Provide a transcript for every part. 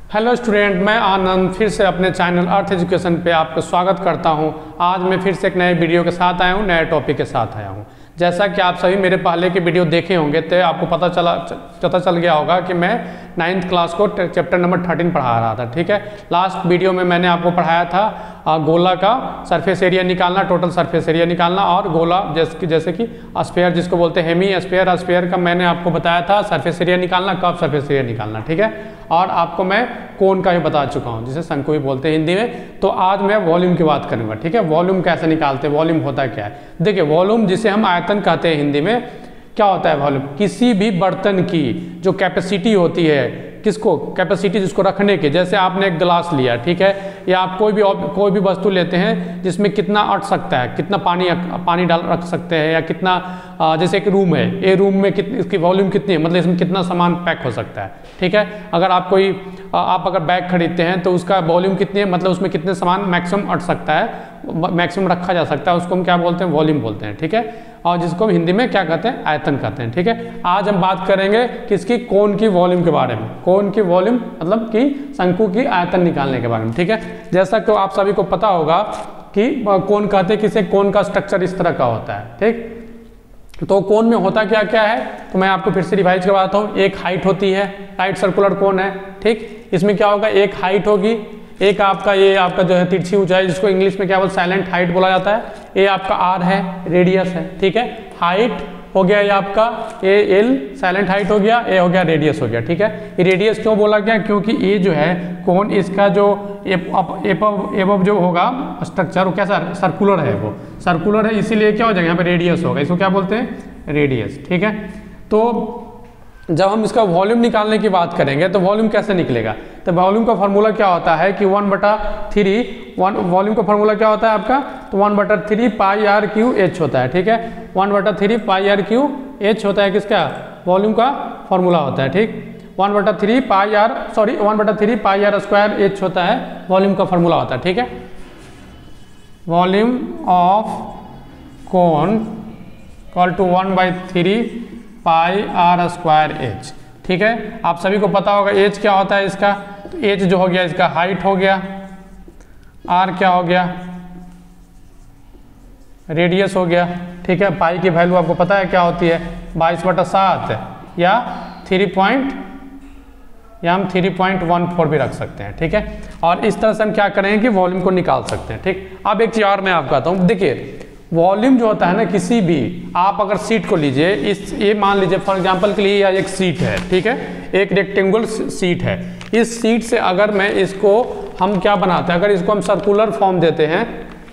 Hello student, मैं आनंद फिर से अपने चैनल अर्थ एजुकेशन पे आपका स्वागत करता हूं। आज मैं फिर से एक नए वीडियो के साथ आया हूं, नए टॉपिक के साथ आया हूं। जैसा कि आप सभी मेरे पहले के वीडियो देखे होंगे तो आपको पता चल गया होगा कि मैं 9th क्लास को चैप्टर नंबर 13 पढ़ा रहा था। ठीक है, लास्ट वीडियो में मैंने आपको पढ़ाया था गोला का सरफेस एरिया निकालना, टोटल सरफेस एरिया निकालना, और गोला जैसे कि स्फीयर जिसको बोलते हैं हेमी स्फीयर, स्फीयर का मैंने आपको बताया था सरफेस एरिया निकालना, कब सरफेस एरिया निकालना। ठीक है, और आपको मैं कोन का भी बता चुका हूँ जिसे शंकु भी बोलते हैं हिंदी में। तो आज मैं वॉल्यूम की बात करूँगा। ठीक है, वॉल्यूम कैसे निकालते हैं, वॉल्यूम होता क्या है। देखिए, वॉल्यूम जिसे हम आयतन कहते हैं हिंदी में, क्या होता है वॉल्यूम? किसी भी बर्तन की जो कैपेसिटी होती है, किसको कैपेसिटी जिसको रखने की, जैसे आपने एक गिलास लिया, ठीक है, या आप कोई भी वस्तु लेते हैं जिसमें कितना अट सकता है, कितना पानी डाल रख सकते हैं, या कितना जैसे एक रूम है, ये रूम में इसकी वॉल्यूम कितनी है, मतलब इसमें कितना सामान पैक हो सकता है। ठीक है, अगर आप अगर बैग खरीदते हैं तो उसका वॉल्यूम कितनी है, मतलब उसमें कितने सामान मैक्सिमम अट सकता है, मैक्सिमम रखा जा सकता है, उसको हम क्या बोलते हैं, वॉल्यूम बोलते हैं। ठीक है, और जिसको हम हिंदी में क्या कहते हैं, आयतन कहते हैं। ठीक है, आज हम बात करेंगे किसकी, कोन की वॉल्यूम के बारे में। कोन की वॉल्यूम मतलब कि शंकु की आयतन निकालने के बारे में। ठीक है, जैसा कि आप सभी को पता होगा कि कोन कहते हैं किसे, कोन का स्ट्रक्चर इस तरह का होता है। ठीक, तो कोन में होता क्या क्या है, तो मैं आपको फिर से रिवाइज करवाता हूँ। एक हाइट होती है, राइट सर्कुलर कोन है। ठीक, इसमें क्या होगा, एक हाइट होगी, एक आपका ये आपका जो है तिरछी ऊंचाई, जिसको इंग्लिश में क्या बोलते हैं, साइलेंट हाइट बोला जाता है। ये आपका आर है, रेडियस है। ठीक है, हाइट हो गया ये आपका, ये एल साइलेंट हाइट हो गया, ये हो गया रेडियस हो गया। ठीक है, ये रेडियस क्यों बोला गया, क्योंकि ये जो है कोन, इसका जो एबव जो होगा स्ट्रक्चर, वो कैसा सर्कुलर है, वो सर्कुलर है, इसीलिए क्या हो जाएगा यहाँ पे रेडियस होगा, इसको क्या बोलते हैं, रेडियस। ठीक है, तो जब हम इसका वॉल्यूम निकालने की बात करेंगे तो वॉल्यूम कैसे निकलेगा, तो वॉल्यूम का फार्मूला क्या होता है कि 1/3 वॉल्यूम का फार्मूला क्या होता है आपका, तो 1/3 पाई आर क्यू एच होता है। ठीक है, 1/3 पाई आर क्यू एच होता है किसका, वॉल्यूम का फार्मूला होता है। ठीक, 1/3 पाई आर स्क्वायर एच होता है, वॉल्यूम का फार्मूला होता है। ठीक है, volume of cone equal to 1/3 pi R square H. ठीक है, आप सभी को पता होगा एच क्या होता है इसका, तो एच जो हो गया इसका हाइट हो गया, आर क्या हो गया, रेडियस हो गया। ठीक है, पाई की वैल्यू आपको पता है क्या होती है, 22/7 या हम 3.14 भी रख सकते हैं। ठीक है, और इस तरह से हम क्या करेंगे कि वॉल्यूम को निकाल सकते हैं। ठीक, अब एक चीज और मैं आपको बताता हूँ। देखिए, वॉल्यूम जो होता है ना, किसी भी आप अगर सीट को लीजिए, ये मान लीजिए फॉर एग्जांपल के लिए एक सीट है। ठीक है, एक रेक्टेंगुलर सीट है। इस सीट से अगर मैं इसको हम क्या बनाते हैं, अगर इसको हम सर्कुलर फॉर्म देते हैं,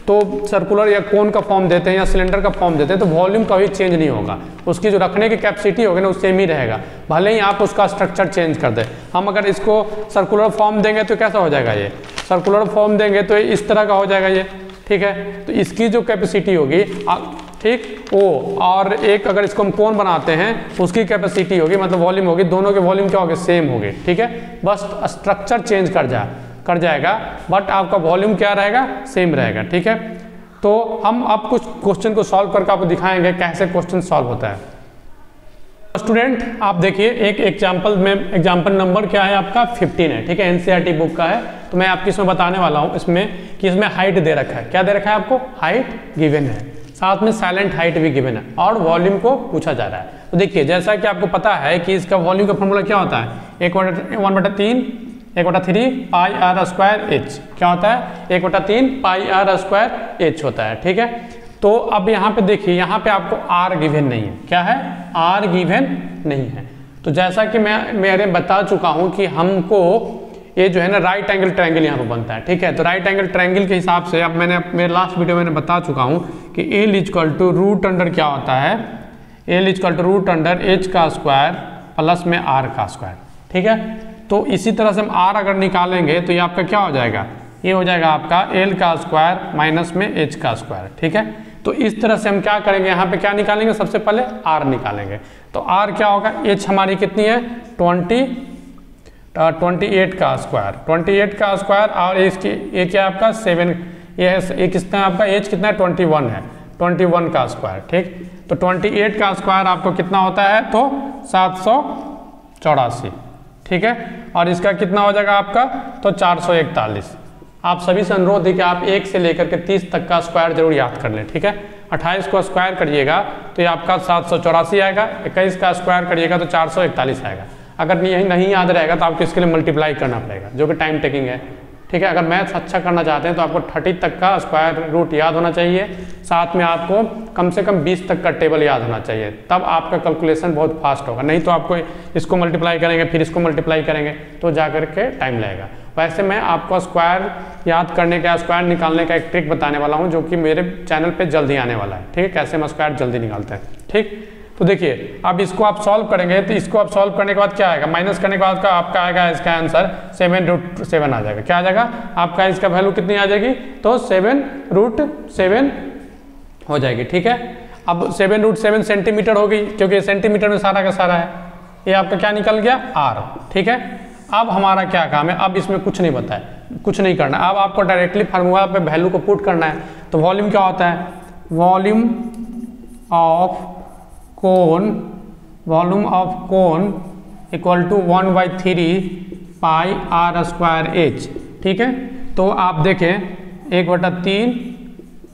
तो सर्कुलर या कोन का फॉर्म देते हैं या सिलेंडर का फॉर्म देते हैं, तो वॉल्यूम कभी चेंज नहीं होगा, उसकी जो रखने की कैपेसिटी होगी ना, वो सेम ही रहेगा, भले ही आप उसका स्ट्रक्चर चेंज कर दें। हम अगर इसको सर्कुलर फॉर्म देंगे तो कैसा हो जाएगा, ये सर्कुलर फॉर्म देंगे तो इस तरह का हो जाएगा ये। ठीक है, तो इसकी जो कैपेसिटी होगी, ठीक, वो और एक अगर इसको हम कोन बनाते हैं उसकी कैपेसिटी होगी, मतलब वॉल्यूम होगी, दोनों के वॉल्यूम क्या होगी, सेम होगी। ठीक है, बस स्ट्रक्चर चेंज कर जाएगा, बट आपका वॉल्यूम क्या रहेगा, सेम रहेगा। ठीक है, तो हम अब कुछ क्वेश्चन को सॉल्व करके आपको दिखाएंगे कैसे क्वेश्चन सॉल्व होता है। स्टूडेंट आप देखिए, एक एग्जाम्पल में, एग्जाम्पल नंबर क्या है आपका 15 है। ठीक है, एनसीईआरटी बुक का है, तो मैं आपको इसमें बताने वाला हूँ इसमें कि इसमें हाइट दे रखा है। क्या दे रखा है आपको, हाइट गिवन है, साथ में साइलेंट हाइट भी गिवन है, और वॉल्यूम को पूछा जा रहा है। तो देखिए, जैसा कि आपको पता है कि इसका वॉल्यूम का फॉर्मूला क्या होता है, 1/3 पाई आर स्क्वायर एच। क्या होता है, 1/3 पाई आर स्क्वायर एच होता है। ठीक है, तो अब यहाँ पे देखिए, यहाँ पे आपको आर गिवन नहीं है। क्या है, आर गिवन नहीं है। तो जैसा कि मैं बता चुका हूँ कि हमको ये जो है ना राइट एंगल ट्रायंगल यहाँ पे बनता है। ठीक है, तो राइट एंगल ट्रायंगल के हिसाब से अब मैंने मेरे लास्ट वीडियो में बता चुका हूँ कि L equal to root under क्या होता है, L equal to root under H का स्क्वायर प्लस में आर का स्क्वायर। ठीक है, तो इसी तरह से हम आर अगर निकालेंगे तो ये आपका क्या हो जाएगा, ये हो जाएगा आपका एल का स्क्वायर माइनस में एच का स्क्वायर। ठीक है, तो इस तरह से हम क्या करेंगे, यहाँ पे क्या निकालेंगे, सबसे पहले आर निकालेंगे। तो आर क्या होगा, एच हमारी कितनी है, 28 का स्क्वायर, 28 का स्क्वायर, और इसकी ये क्या आपका 7, ये कितना आपका एच कितना है, 21 है, 21 का स्क्वायर। ठीक, तो 28 का स्क्वायर आपको कितना होता है, तो 784। ठीक है। और इसका कितना हो जाएगा आपका, तो 441। आप सभी से अनुरोध है कि आप 1 से लेकर के 30 तक का स्क्वायर जरूर याद कर लें, ठीक है। 28 को स्क्वायर करिएगा तो ये आपका 784 आएगा, 21 का स्क्वायर करिएगा तो 441 आएगा। अगर नहीं याद रहेगा तो आपको इसके लिए मल्टीप्लाई करना पड़ेगा, जो कि टाइम टेकिंग है, ठीक है। अगर मैथ्स अच्छा करना चाहते हैं तो आपको 30 तक का स्क्वायर रूट याद होना चाहिए, साथ में आपको कम से कम 20 तक का टेबल याद होना चाहिए, तब आपका कैलकुलेशन बहुत फास्ट होगा। नहीं तो आपको इसको मल्टीप्लाई करेंगे फिर इसको मल्टीप्लाई करेंगे तो जा कर के टाइम लगेगा। वैसे मैं आपको स्क्वायर याद करने का, स्क्वायर निकालने का एक ट्रिक बताने वाला हूँ, जो कि मेरे चैनल पे जल्दी आने वाला है, ठीक है। कैसे हम स्क्वायर जल्दी निकालते हैं, ठीक। तो देखिए अब इसको आप सॉल्व करेंगे तो इसको आप सॉल्व करने के बाद क्या आएगा, माइनस करने के बाद का आपका आएगा इसका आंसर 7√7 आ जाएगा। क्या आ जाएगा आपका, इसका वैल्यू कितनी आ जाएगी, तो 7√7 हो जाएगी, ठीक है। अब 7√7 सेंटीमीटर हो गई, क्योंकि सेंटीमीटर में सारा का सारा है। ये आपका क्या निकल गया, r, ठीक है। अब हमारा क्या काम है, अब इसमें कुछ नहीं बताया, कुछ नहीं करना। अब आपको डायरेक्टली फार्मूला पे वैल्यू को पुट करना है। तो वॉल्यूम क्या होता है, volume of cone equal to 1/3 pi r square h, ठीक है। तो आप देखें 1/3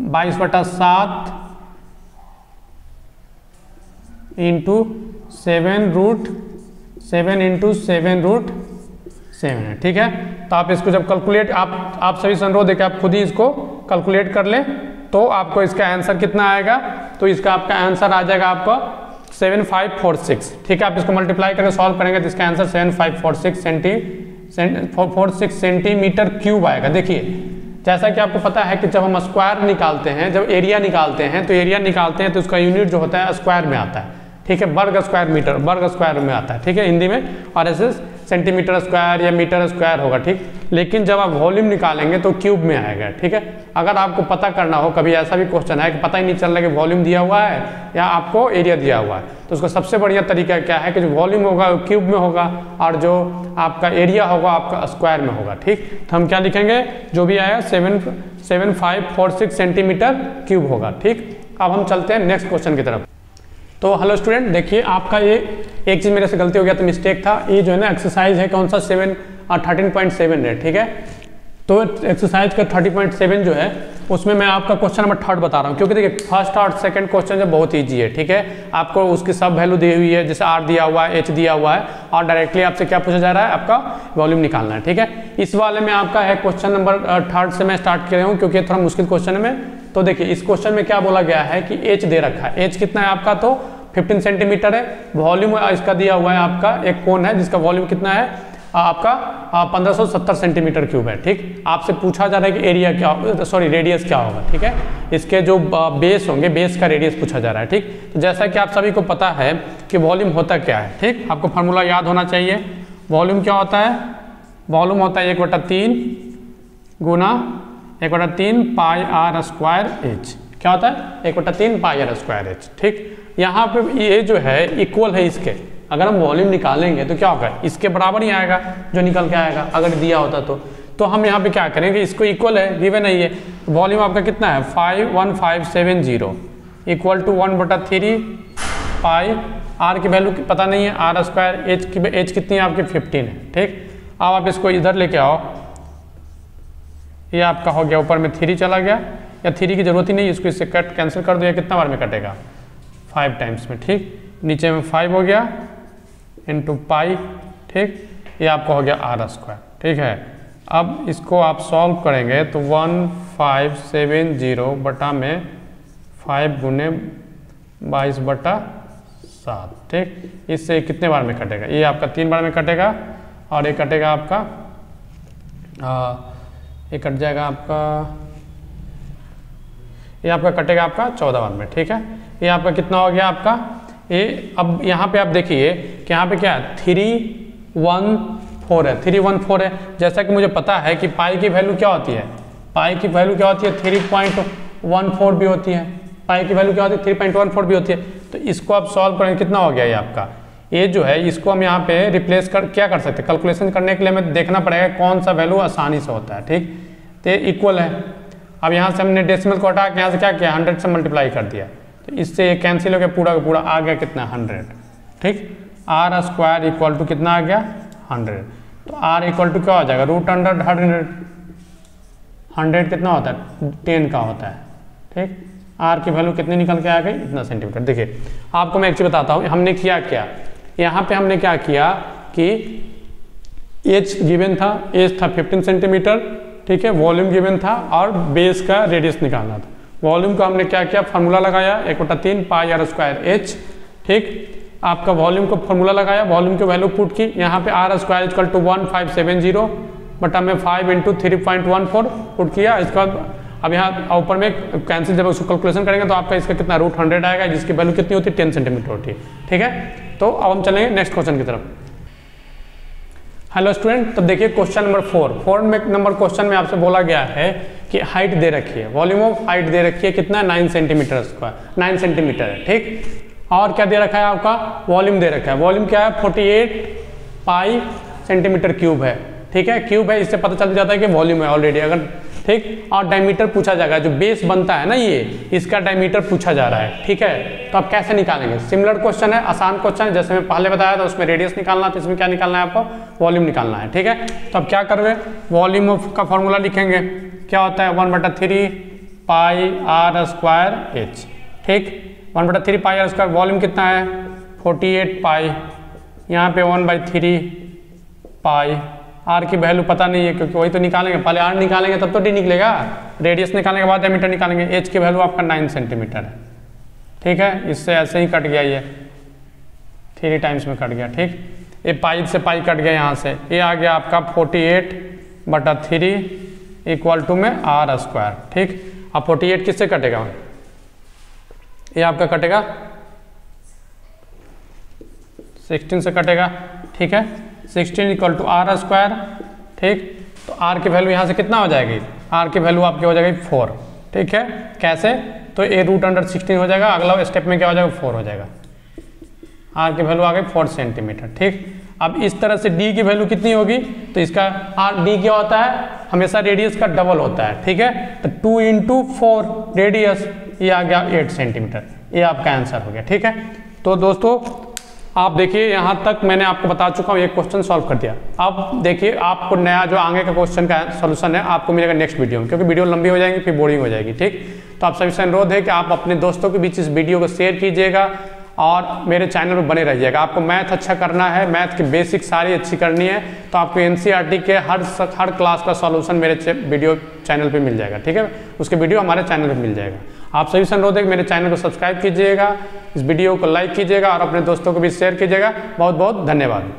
22/7 इंटू 7√7 है, ठीक है। तो आप इसको जब कैलकुलेट, आप सभी से अनुरोध है कि आप खुद ही इसको कैलकुलेट कर लें, तो आपको इसका आंसर कितना आएगा, तो इसका आपका आंसर आ जाएगा आपका 7546, ठीक है। आप इसको मल्टीप्लाई करके सॉल्व करेंगे तो इसका आंसर 7546 सेंटीमीटर क्यूब आएगा। देखिए जैसा कि आपको पता है कि जब हम स्क्वायर निकालते हैं, जब एरिया निकालते हैं तो उसका यूनिट जो होता है स्क्वायर में आता है, ठीक है। वर्ग स्क्वायर मीटर, वर्ग स्क्वायर में आता है, ठीक है, हिंदी में। और ऐसे सेंटीमीटर स्क्वायर या मीटर स्क्वायर होगा, ठीक। लेकिन जब आप वॉल्यूम निकालेंगे तो क्यूब में आएगा, ठीक है। अगर आपको पता करना हो, कभी ऐसा भी क्वेश्चन है कि पता ही नहीं चल रहा कि वॉल्यूम दिया हुआ है या आपको एरिया दिया हुआ है, तो उसका सबसे बढ़िया तरीका क्या है कि जो वॉल्यूम होगा वो क्यूब में होगा और जो आपका एरिया होगा आपका स्क्वायर में होगा, ठीक। तो हम क्या लिखेंगे, जो भी आया 7546 सेंटीमीटर क्यूब होगा, ठीक। अब हम चलते हैं नेक्स्ट क्वेश्चन की तरफ। तो हेलो स्टूडेंट, देखिए आपका ये एक चीज़ मेरे से गलती हो गया, तो मिस्टेक था। ये जो है ना एक्सरसाइज है कौन सा 13.7 है, ठीक है। तो एक्सरसाइज का 30.7 जो है उसमें मैं आपका क्वेश्चन नंबर 3 बता रहा हूँ, क्योंकि देखिए फर्स्ट और सेकंड क्वेश्चन जो बहुत ईजी है, ठीक है। आपको उसकी सब वैल्यू दी हुई है, जैसे r दिया हुआ है, h दिया हुआ है, और डायरेक्टली आपसे क्या पूछा जा रहा है, आपका वॉल्यूम निकालना है, ठीक है। इस वाले में आपका है क्वेश्चन नंबर 3 से मैं स्टार्ट कर रहा हूँ, क्योंकि थोड़ा मुश्किल क्वेश्चन है। तो देखिए इस क्वेश्चन में क्या बोला गया है कि h दे रखा है, h कितना है आपका, तो 15 सेंटीमीटर है। वॉल्यूम इसका दिया हुआ है आपका एक कोन है जिसका वॉल्यूम कितना है आपका 1570 सेंटीमीटर क्यूब है, ठीक। आपसे पूछा जा रहा है कि एरिया क्या, सॉरी रेडियस क्या होगा, ठीक है। इसके जो बेस होंगे, बेस का रेडियस पूछा जा रहा है, ठीक। तो जैसा कि आप सभी को पता है कि वॉल्यूम होता क्या है, ठीक। आपको फार्मूला याद होना चाहिए। वॉल्यूम क्या होता है, वॉल्यूम होता है 1/3 गुना 1/3 पाई r स्क्वायर h। क्या होता है, 1/3 पाई r स्क्वायर h, ठीक। यहाँ पे ये जो है इक्वल है इसके, अगर हम वॉल्यूम निकालेंगे तो क्या होगा, इसके बराबर ही आएगा जो निकल के आएगा अगर दिया होता तो हम यहाँ पे क्या करेंगे, इसको इक्वल है, गिवन है ये। वॉल्यूम आपका कितना है 51570 इक्वल टू 1/3 पाई, r की वैल्यू पता नहीं है, r स्क्वायर, h कितनी है आपकी 15 है, ठीक। अब आप इसको इधर लेके आओ, ये आपका हो गया, ऊपर में 3 चला गया, या 3 की जरूरत ही नहीं, इसको इससे कट कैंसिल कर दो, या कितना बार में कटेगा 5 टाइम्स में, ठीक। नीचे में 5 हो गया इंटू पाई, ठीक। ये आपका हो गया r स्क्वायर, ठीक है। अब इसको आप सॉल्व करेंगे तो 1570 बटा में 5 गुने 22/7, ठीक। इससे कितने बार में कटेगा, ये आपका 3 बार में कटेगा, और ये कटेगा आपका ये कट जाएगा आपका, ये आपका कटेगा आपका 14 बार में, ठीक है। ये आपका कितना हो गया आपका ये। अब यहाँ पे आप देखिए कि यहाँ पे क्या है 314 है, 314 है। जैसा कि मुझे पता है कि पाई की वैल्यू क्या होती है, पाई की वैल्यू क्या होती है 3.14 भी होती है, पाई की वैल्यू क्या होती है 3.14 भी होती है। तो इसको आप सॉल्व करेंगे, कितना हो गया ये आपका, ये जो है इसको हम यहाँ पे रिप्लेस कर क्या कर सकते हैं, कैलकुलेशन करने के लिए हमें देखना पड़ेगा कौन सा वैल्यू आसानी से होता है, ठीक। तो इक्वल है। अब यहाँ से हमने डेसिमल को हटा के यहाँ से क्या किया 100 से मल्टीप्लाई कर दिया, तो इससे ये कैंसिल हो गया, पूरा का पूरा आ गया कितना 100, ठीक। r स्क्वायर इक्वल टू कितना आ गया 100। तो r इक्वल टू क्या हो जाएगा, √100। 100 कितना होता है, 10 का होता है। ठीक, r की वैल्यू कितनी निकल के आ गई, इतना सेंटीमीटर। देखिए आपको मैं एक चीज़ बताता हूँ, हमने किया क्या, यहाँ पे हमने क्या किया कि एच गिवन था, एच था 15 सेंटीमीटर, ठीक है, वॉल्यूम गिवन था और बेस का रेडियस निकालना था। वॉल्यूम को हमने क्या किया, फार्मूला लगाया 1/3 पाई r स्क्वायर एच। ठीक, आपका वॉल्यूम को फार्मूला लगाया, वॉल्यूम की वैल्यू पुट की, यहाँ पे r स्क्वायर इक्वल टू 1570 बटा में 5 × 3.14 पुट किया। इसका अब यहाँ ऊपर में कैंसिल, जब उसको कैलकुलेशन करेंगे तो आपका इसका कितना √100 आएगा, जिसकी वैल्यू कितनी होती है, 10 सेंटीमीटर होती है। ठीक है, तो अब हम चलेंगे नेक्स्ट क्वेश्चन की तरफ। हेलो स्टूडेंट, तब देखिए क्वेश्चन नंबर 4 नंबर क्वेश्चन में आपसे बोला गया है कि हाइट दे रखी है, वॉल्यूम ऑफ हाइट दे रखी है, कितना 9 सेंटीमीटर स्क्वायर, 9 सेंटीमीटर है। ठीक, और क्या दे रखा है, आपका वॉल्यूम दे रखा है। वॉल्यूम क्या है, 48 पाई सेंटीमीटर क्यूब है। ठीक है, क्यूब है, इससे पता चल जाता है कि वॉल्यूम है ऑलरेडी। अगर ठीक, और डायमीटर पूछा जाएगा, जो बेस बनता है ना ये, इसका डायमीटर पूछा जा रहा है। ठीक है, तो आप कैसे निकालेंगे, सिमिलर क्वेश्चन है, आसान क्वेश्चन है, जैसे मैं पहले बताया था उसमें रेडियस निकालना, तो इसमें क्या निकालना है आपको, वॉल्यूम निकालना है। ठीक है, तो अब क्या करोगे, वॉल्यूम ऑफ का फॉर्मूला लिखेंगे, क्या होता है 1/3 पाई r स्क्वायर एच। ठीक, 1/3 पाई r स्क्वायर, वॉल्यूम कितना है 48 पाई, यहाँ पे 1/3 पाई, r की वैल्यू पता नहीं है क्योंकि वही तो निकालेंगे, पहले r निकालेंगे तब तो d निकलेगा, रेडियस निकालने के बाद डायमीटर निकालेंगे। h की वैल्यू आपका 9 सेंटीमीटर है। ठीक है, इससे ऐसे ही कट गया, ये 3 टाइम्स में कट गया। ठीक, ये पाई से पाई कट गया, यहाँ से ये आ गया आपका 48/3 इक्वल टू में r स्क्वायर। ठीक, अब 48 किससे कटेगा, ये आपका कटेगा 16 से कटेगा। ठीक है, 16 इक्वल टू r स्क्वायर। ठीक, तो r की वैल्यू यहाँ से कितना हो जाएगी, r की वैल्यू आपकी हो जाएगी 4। ठीक है, कैसे, तो ये √16 हो जाएगा, अगला स्टेप में क्या हो जाएगा, 4 हो जाएगा, r की वैल्यू आ गई 4 सेंटीमीटर। ठीक, अब इस तरह से d की वैल्यू कितनी होगी, तो इसका d क्या होता है, हमेशा रेडियस का डबल होता है। ठीक है, तो 2 × 4 रेडियस, ये आ गया 8 सेंटीमीटर, ये आपका आंसर हो गया। ठीक है, तो दोस्तों आप देखिए यहाँ तक मैंने आपको बता चुका हूँ, एक क्वेश्चन सॉल्व कर दिया। अब देखिए आपको नया जो आगे का क्वेश्चन का सॉल्यूशन है आपको मिलेगा नेक्स्ट वीडियो में, क्योंकि वीडियो लंबी हो जाएगी फिर बोरिंग हो जाएगी। ठीक, तो आप सभी से अनुरोध है कि आप अपने दोस्तों के बीच इस वीडियो को शेयर कीजिएगा और मेरे चैनल पर बने रहिएगा। आपको मैथ अच्छा करना है, मैथ की बेसिक सारी अच्छी करनी है, तो आपको एनसीईआरटी के हर क्लास का सॉल्यूशन मेरे वीडियो चैनल पे मिल जाएगा। ठीक है, उसके वीडियो हमारे चैनल पे मिल जाएगा। आप सभी से अनुरोध है कि मेरे चैनल को सब्सक्राइब कीजिएगा, इस वीडियो को लाइक कीजिएगा और अपने दोस्तों को भी शेयर कीजिएगा। बहुत बहुत धन्यवाद।